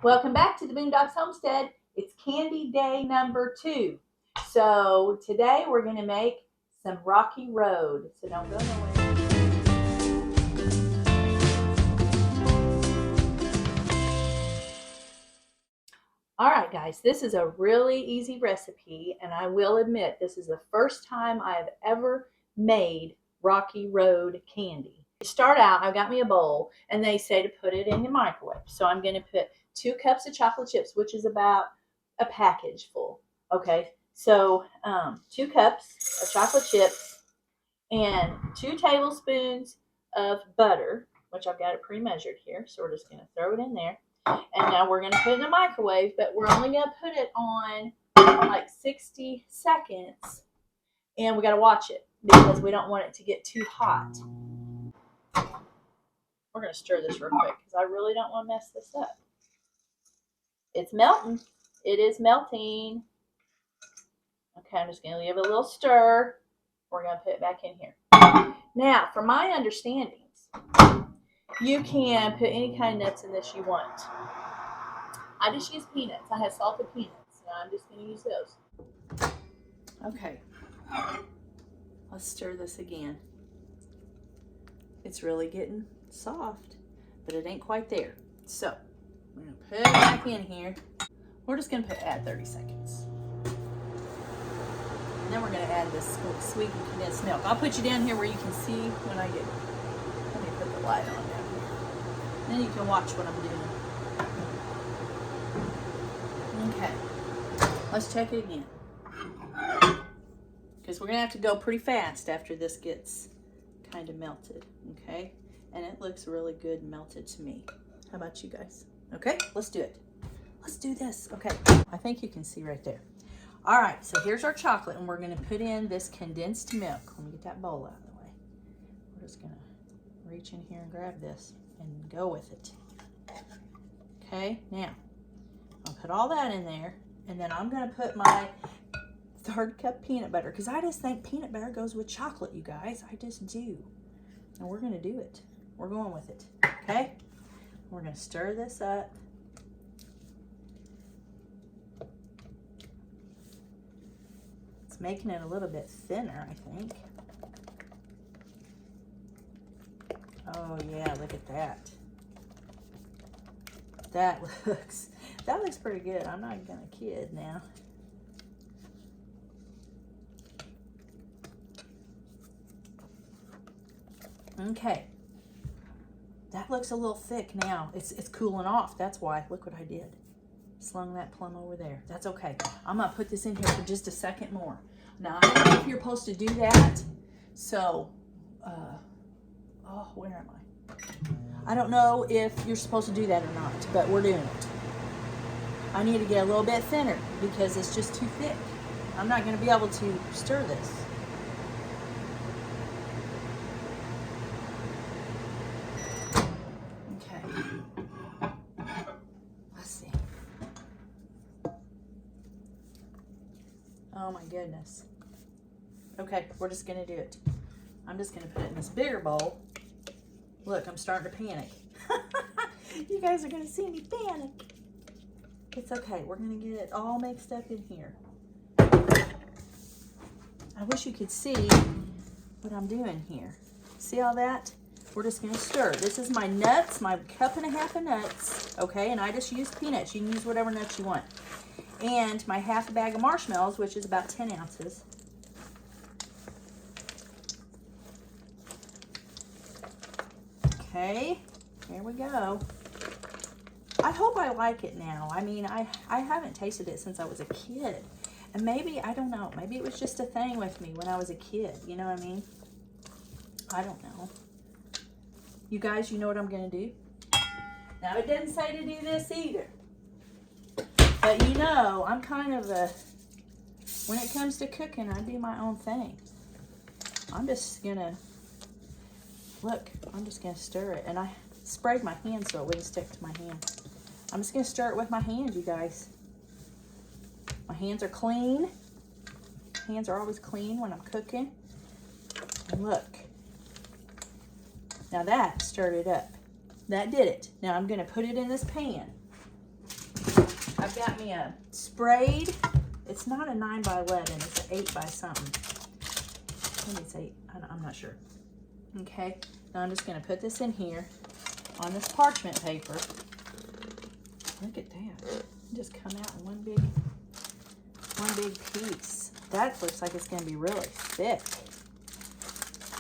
Welcome back to the Boondocks Homestead. It's candy day number 2. So today we're going to make some Rocky Road. So don't go nowhere. All right, guys, this is a really easy recipe, and I will admit this is the first time I have ever made Rocky Road candy. To start out, I've got me a bowl, and they say to put it in the microwave. So I'm going to put 2 cups of chocolate chips, which is about a package full. Okay, so 2 cups of chocolate chips and 2 tablespoons of butter, which I've got it pre-measured here. So we're just going to throw it in there. And now we're going to put it in the microwave, but we're only going to put it on like 60 seconds. And we got to watch it because we don't want it to get too hot. We're going to stir this real quick because I really don't want to mess this up. It's melting. It is melting. Okay, I'm just going to give it a little stir. We're going to put it back in here. Now, from my understandings, you can put any kind of nuts in this you want. I just use peanuts. I have salted peanuts. So I'm just going to use those. Okay. Let's stir this again. It's really getting soft, but it ain't quite there. So we're going to put it back in here. We're just going to add 30 seconds. And then we're going to add this sweet and condensed milk. I'll put you down here where you can see when I get. Let me put the light on down here. Then you can watch what I'm doing. Okay, let's check it again. Because we're going to have to go pretty fast after this gets kind of melted, okay? And it looks really good melted to me. How about you guys? Okay, let's do it. Let's do this. Okay, I think you can see right there. All right, so here's our chocolate, and we're going to put in this condensed milk. Let me get that bowl out of the way. We're just going to reach in here and grab this and go with it. Okay, now I'll put all that in there, and then I'm going to put my 1/3 cup peanut butter, because I just think peanut butter goes with chocolate, you guys. I just do. And we're going to do it. We're going with it, okay? We're going to stir this up. It's making it a little bit thinner, I think. Oh, yeah, look at that. That looks pretty good. I'm not gonna kid now. Okay, that looks a little thick now. It's cooling off. That's why. Look what I did. Slung that plum over there. That's okay. I'm gonna put this in here for just a second more. Now I don't know if you're supposed to do that. So, oh, where am I? I don't know if you're supposed to do that or not, but we're doing it. I need to get a little bit thinner because it's just too thick. I'm not going to be able to stir this. Okay. Let's see. Oh my goodness. Okay, we're just going to do it. I'm just going to put it in this bigger bowl. Look, I'm starting to panic. You guys are going to see me panic. It's okay. We're going to get it all mixed up in here. I wish you could see what I'm doing here. See all that? We're just going to stir. This is my nuts, my 1.5 cups of nuts, okay? And I just used peanuts. You can use whatever nuts you want. And my 1/2 bag of marshmallows, which is about 10 ounces. Okay, here we go. I hope I like it now. I mean, I haven't tasted it since I was a kid. And maybe, I don't know, maybe it was just a thing with me when I was a kid. You know what I mean? I don't know. You guys, you know what I'm going to do? Now, it doesn't say to do this either. But you know, I'm kind of a, when it comes to cooking, I do my own thing. I'm just going to, look, I'm just going to stir it. And I sprayed my hand so it wouldn't stick to my hand. I'm just going to stir it with my hands, you guys. My hands are clean. Hands are always clean when I'm cooking. And look. Now that stirred it up. That did it. Now I'm going to put it in this pan. I've got me a sprayed, it's not a 9 by 11, it's an 8 by something. Maybe it's 8, I'm not sure. Okay, now I'm just gonna put this in here on this parchment paper. Look at that, it just come out in one big piece. That looks like it's gonna be really thick.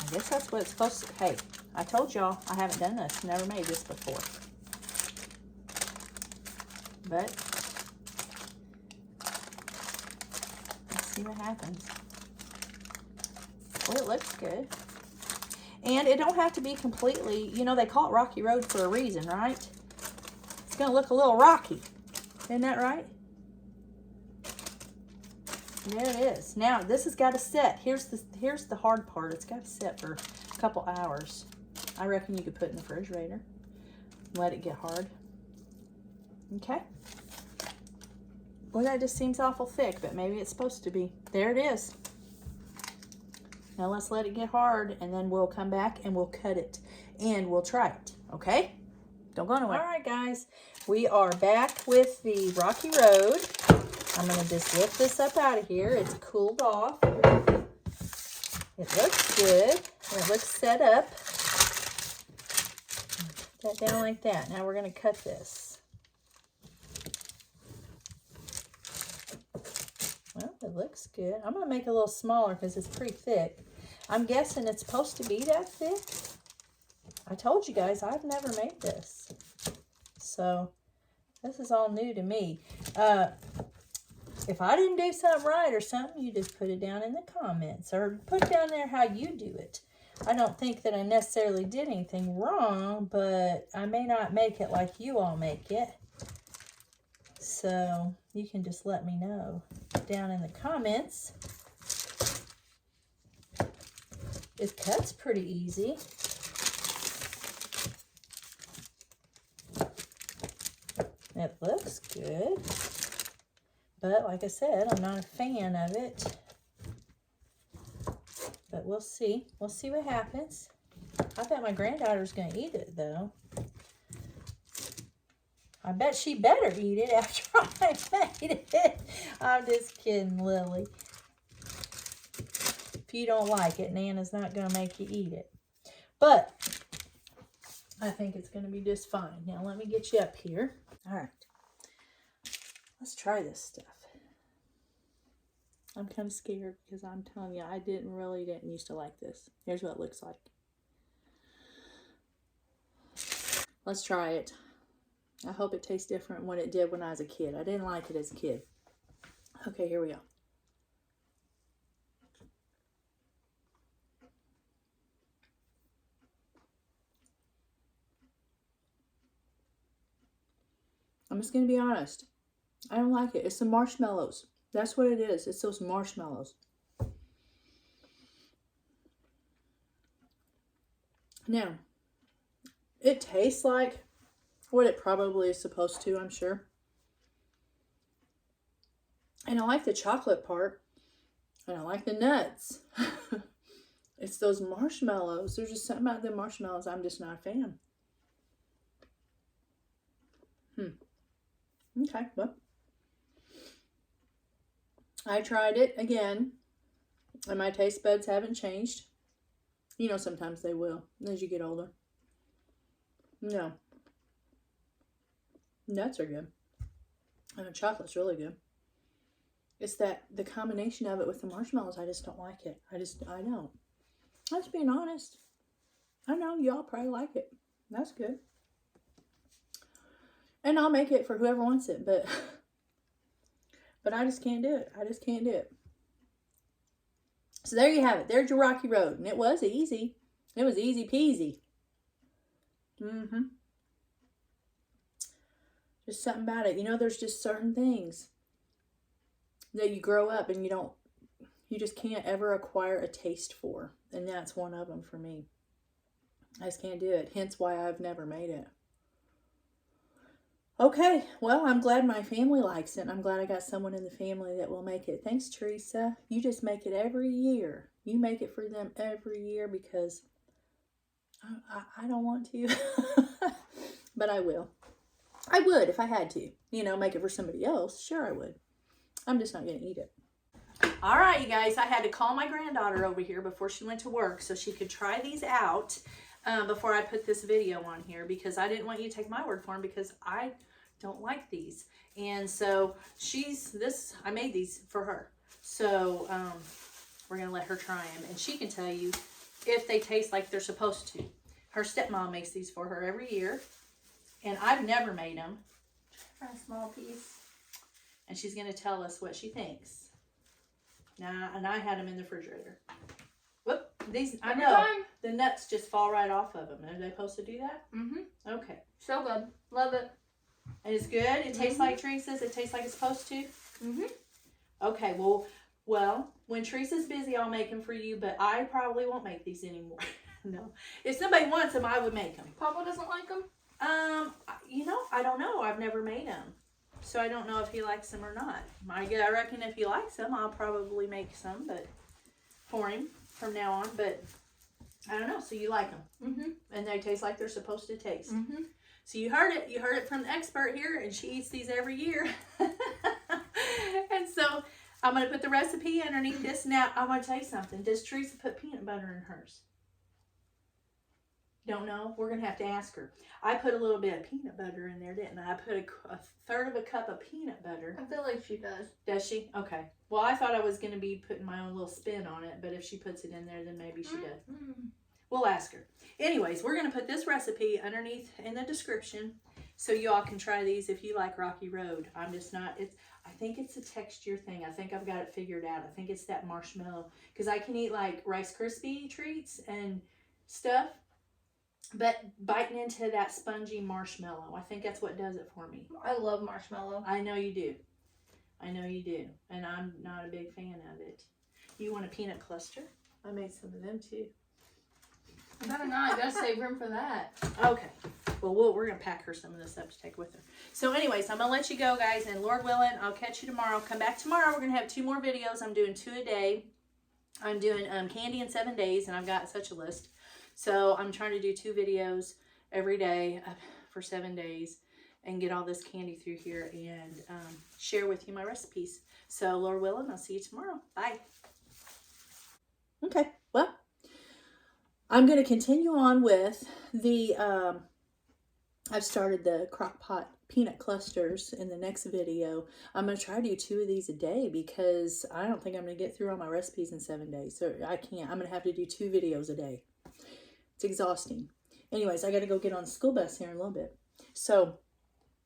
I guess that's what it's supposed to, hey, I told y'all I haven't done this, never made this before. But let's see what happens. Well, it looks good. And it don't have to be completely, you know, they call it Rocky Road for a reason, right? It's gonna look a little rocky. Isn't that right? There it is. Now this has got to set. Here's the hard part. It's got to set for a couple hours. I reckon you could put it in the refrigerator. Let it get hard. Okay. Well, that just seems awful thick, but maybe it's supposed to be. There it is. Now let's let it get hard, and then we'll come back and we'll cut it and we'll try it. Okay? Don't go anywhere. All right, guys. We are back with the Rocky Road. I'm going to just lift this up out of here. It's cooled off. It looks good. And it looks set up. Put that down like that. Now we're going to cut this. Well, it looks good. I'm going to make it a little smaller because it's pretty thick. I'm guessing it's supposed to be that thick. I told you guys I've never made this. So this is all new to me. If I didn't do something right or something, you just put it down in the comments or put down there how you do it. I don't think that I necessarily did anything wrong, but I may not make it like you all make it. So you can just let me know down in the comments. It cuts pretty easy. It looks good. But like I said, I'm not a fan of it. But we'll see. We'll see what happens. I bet my granddaughter's going to eat it, though. I bet she better eat it after I made it. I'm just kidding, Lily. If you don't like it, Nana's not going to make you eat it. But I think it's going to be just fine. Now, let me get you up here. All right. Let's try this stuff. I'm kind of scared because I'm telling you, I didn't used to like this. Here's what it looks like. Let's try it. I hope it tastes different than what it did when I was a kid. I didn't like it as a kid. Okay, here we go. I'm just going to be honest. I don't like it. It's the marshmallows. That's what it is. It's those marshmallows. Now, it tastes like what it probably is supposed to, I'm sure. And I like the chocolate part. And I like the nuts. It's those marshmallows. There's just something about the marshmallows I'm just not a fan. Okay, well. I tried it again, and my taste buds haven't changed. You know, sometimes they will as you get older. No. Nuts are good. And the chocolate's really good. It's that the combination of it with the marshmallows, I just don't like it. I don't. I'm just being honest. I know y'all probably like it. That's good. And I'll make it for whoever wants it, but I just can't do it. I just can't do it. So there you have it. There's your Rocky Road. And it was easy. It was easy peasy. Just something about it. You know, there's just certain things that you grow up and you just can't ever acquire a taste for. And that's one of them for me. I just can't do it. Hence why I've never made it. Okay, well, I'm glad my family likes it. I'm glad I got someone in the family that will make it. Thanks, Teresa. You just make it every year. You make it for them every year because I don't want to. But I will. I would if I had to, you know, make it for somebody else. Sure, I would. I'm just not going to eat it. All right, you guys, I had to call my granddaughter over here before she went to work so she could try these out before I put this video on here, because I didn't want you to take my word for them, because I don't like these. And so I made these for her. So we're going to let her try them, and she can tell you if they taste like they're supposed to. Her stepmom makes these for her every year, and I've never made them. Try a small piece. And she's going to tell us what she thinks. Now, and I had them in the refrigerator. Whoop, these, I know, the nuts just fall right off of them. Are they supposed to do that? Mm-hmm. Okay. So good. Love it. And it's good? It tastes like Teresa's? It tastes like it's supposed to? Mm-hmm. Okay, well, when Teresa's busy, I'll make them for you, but I probably won't make these anymore. No. If somebody wants them, I would make them. Papa doesn't like them? You know, I don't know. I've never made them. So I don't know if he likes them or not. I reckon if he likes them, I'll probably make some, but for him from now on. But I don't know. So you like them, and they taste like they're supposed to taste. So you heard it. You heard it from the expert here, and she eats these every year. And so I'm gonna put the recipe underneath this. Now I want to tell you something. Does Teresa put peanut butter in hers? Don't know. We're going to have to ask her. I put a little bit of peanut butter in there, didn't I? I put a third of a cup of peanut butter. I feel like she does. Does she? Okay. Well, I thought I was going to be putting my own little spin on it, but if she puts it in there, then maybe she does. We'll ask her. Anyways, we're going to put this recipe underneath in the description so you all can try these if you like Rocky Road. I'm just not, I think it's a texture thing. I think I've got it figured out. I think it's that marshmallow, because I can eat like Rice Krispie treats and stuff, but biting into that spongy marshmallow, I think that's what does it for me. I love marshmallow. I know you do. I know you do. And I'm not a big fan of it. You want a peanut cluster? I made some of them too. I better not. I gotta save room for that. Okay. Well, we're going to pack her some of this up to take with her. So anyways, I'm going to let you go, guys. And Lord willing, I'll catch you tomorrow. Come back tomorrow. We're going to have 2 more videos. I'm doing 2 a day. I'm doing candy in 7 days, and I've got such a list. So I'm trying to do 2 videos every day for 7 days and get all this candy through here and share with you my recipes. So Lord willing, I'll see you tomorrow. Bye. Okay, well, I'm going to continue on with the, I've started the crock pot peanut clusters in the next video. I'm going to try to do 2 of these a day because I don't think I'm going to get through all my recipes in 7 days. So I can't. I'm going to have to do 2 videos a day. It's exhausting. Anyways, I got to go get on the school bus here in a little bit. So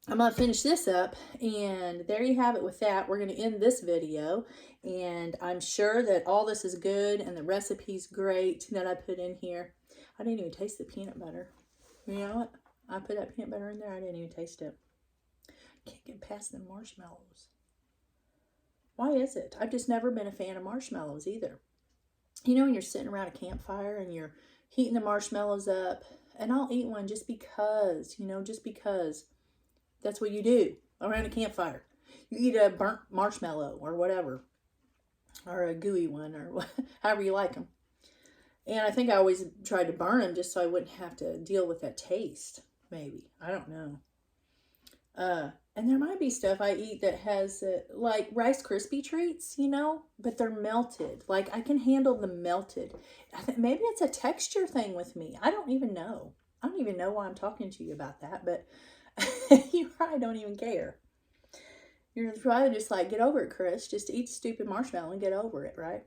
I'm going to finish this up, and there you have it with that. We're going to end this video, and I'm sure that all this is good and the recipe's great that I put in here. I didn't even taste the peanut butter. You know what? I put that peanut butter in there. I didn't even taste it. Can't get past the marshmallows. Why is it? I've just never been a fan of marshmallows either. You know, when you're sitting around a campfire and you're heating the marshmallows up, and I'll eat one just because, you know, just because. That's what you do around a campfire. You eat a burnt marshmallow or whatever, or a gooey one, or however you like them. And I think I always tried to burn them just so I wouldn't have to deal with that taste, maybe. I don't know. And there might be stuff I eat that has, like Rice Krispie treats, you know, but they're melted. Like, I can handle the melted. Maybe it's a texture thing with me. I don't even know. I don't even know why I'm talking to you about that, but you probably don't even care. You're probably just like, get over it, Chris. Just eat stupid marshmallow and get over it, right?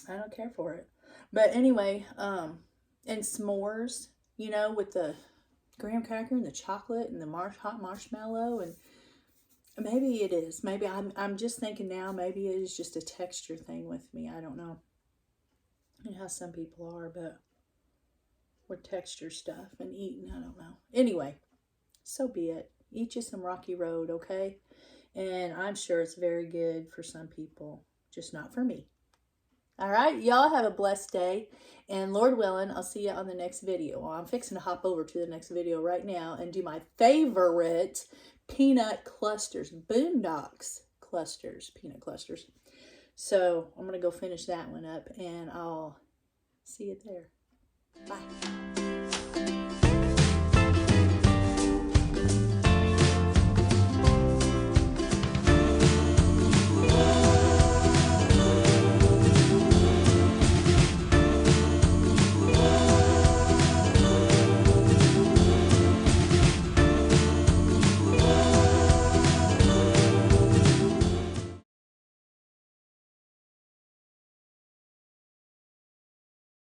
I don't care for it. But anyway, and s'mores, you know, with the graham cracker and the chocolate and the hot marshmallow, and maybe it is. Maybe I'm just thinking now, maybe it is just a texture thing with me. I don't know. You know how some people are, but with texture stuff and eating, I don't know. Anyway, so be it. Eat you some Rocky Road, okay? And I'm sure it's very good for some people, just not for me. All right, y'all have a blessed day. And Lord willing, I'll see you on the next video. Well, I'm fixing to hop over to the next video right now and do my favorite peanut clusters, Boondocks clusters, peanut clusters. So I'm going to go finish that one up, and I'll see you there. Bye.